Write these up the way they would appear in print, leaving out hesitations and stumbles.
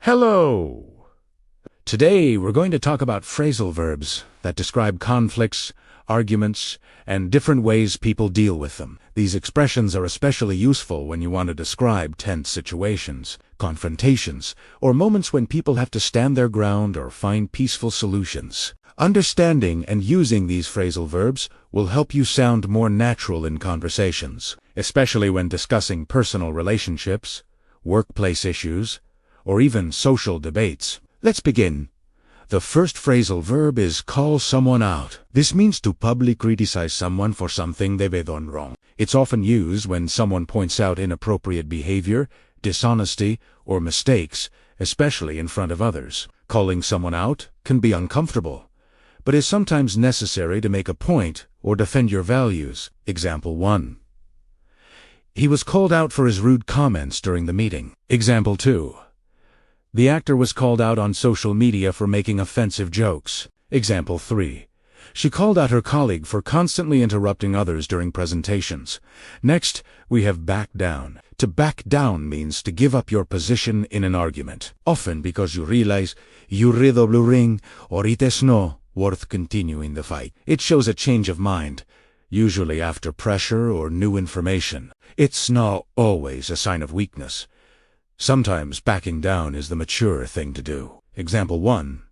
Hello! Today we're going to talk about phrasal verbs that describe conflicts, arguments, and different ways people deal with them. These expressions are especially useful when you want to describe tense situations, confrontations, or moments when people have to stand their ground or find peaceful solutions. Understanding and using these phrasal verbs will help you sound more natural in conversations, especially when discussing personal relationships, workplace issues, or even social debates. Let's begin. The first phrasal verb is call someone out. This means to publicly criticize someone for something they've done wrong. It's often used when someone points out inappropriate behavior, dishonesty, or mistakes, especially in front of others. Calling someone out can be uncomfortable, but is sometimes necessary to make a point or defend your values. Example 1. He was called out for his rude comments during the meeting. Example 2. The actor was called out on social media for making offensive jokes. Example 3. She called out her colleague for constantly interrupting others during presentations. Next, we have back down. To back down means to give up your position in an argument, often because you realize you redobluring or it is no worth continuing the fight. It shows a change of mind, usually after pressure or new information. It's not always a sign of weakness. Sometimes backing down is the mature thing to do. Example 1.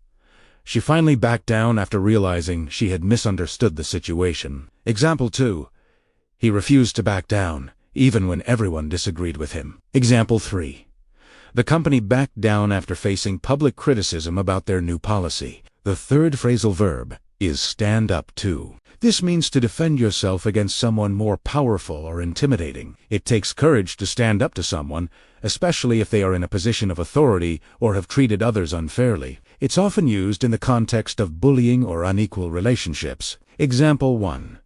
She finally backed down after realizing she had misunderstood the situation. Example 2. He refused to back down, even when everyone disagreed with him. Example 3. The company backed down after facing public criticism about their new policy. The third phrasal verb is stand up to. This means to defend yourself against someone more powerful or intimidating. It takes courage to stand up to someone, especially if they are in a position of authority or have treated others unfairly. It's often used in the context of bullying or unequal relationships. Example 1.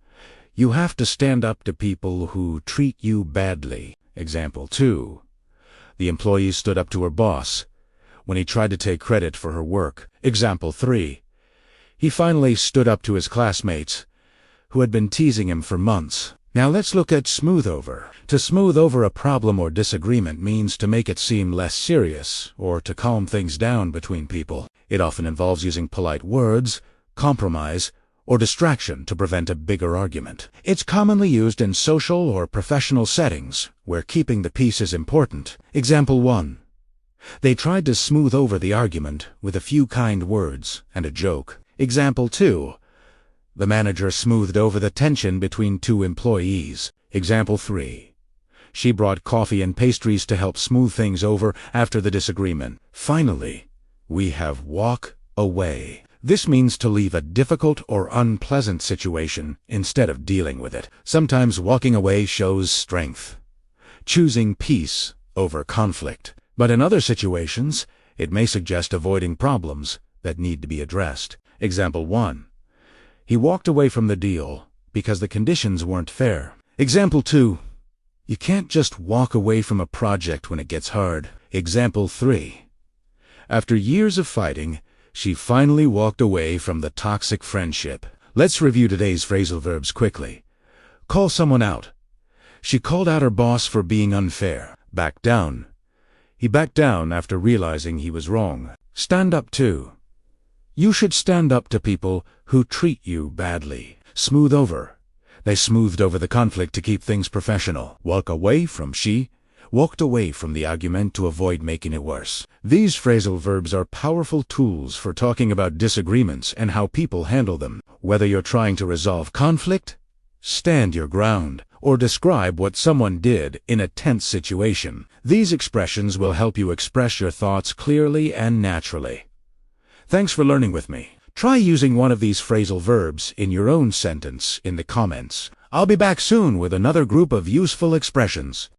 You have to stand up to people who treat you badly. Example 2. The employee stood up to her boss when he tried to take credit for her work. Example 3. He finally stood up to his classmates who had been teasing him for months. Now let's look at smooth over. To smooth over a problem or disagreement means to make it seem less serious or to calm things down between people. It often involves using polite words, compromise, or distraction to prevent a bigger argument. It's commonly used in social or professional settings where keeping the peace is important. Example 1. They tried to smooth over the argument with a few kind words and a joke. Example 2. The manager smoothed over the tension between two employees. Example 3. She brought coffee and pastries to help smooth things over after the disagreement. Finally, we have walk away. This means to leave a difficult or unpleasant situation instead of dealing with it. Sometimes walking away shows strength, choosing peace over conflict. But in other situations, it may suggest avoiding problems that need to be addressed. Example 1. He walked away from the deal because the conditions weren't fair. Example 2. You can't just walk away from a project when it gets hard. Example 3. After years of fighting, she finally walked away from the toxic friendship. Let's review today's phrasal verbs quickly. Call someone out. She called out her boss for being unfair. Back down. He backed down after realizing he was wrong. Stand up to. You should stand up to people who treat you badly. Smooth over. They smoothed over the conflict to keep things professional. Walk away from. She walked away from the argument to avoid making it worse. These phrasal verbs are powerful tools for talking about disagreements and how people handle them. Whether you're trying to resolve conflict, stand your ground, or describe what someone did in a tense situation, these expressions will help you express your thoughts clearly and naturally. Thanks for learning with me. Try using one of these phrasal verbs in your own sentence in the comments. I'll be back soon with another group of useful expressions.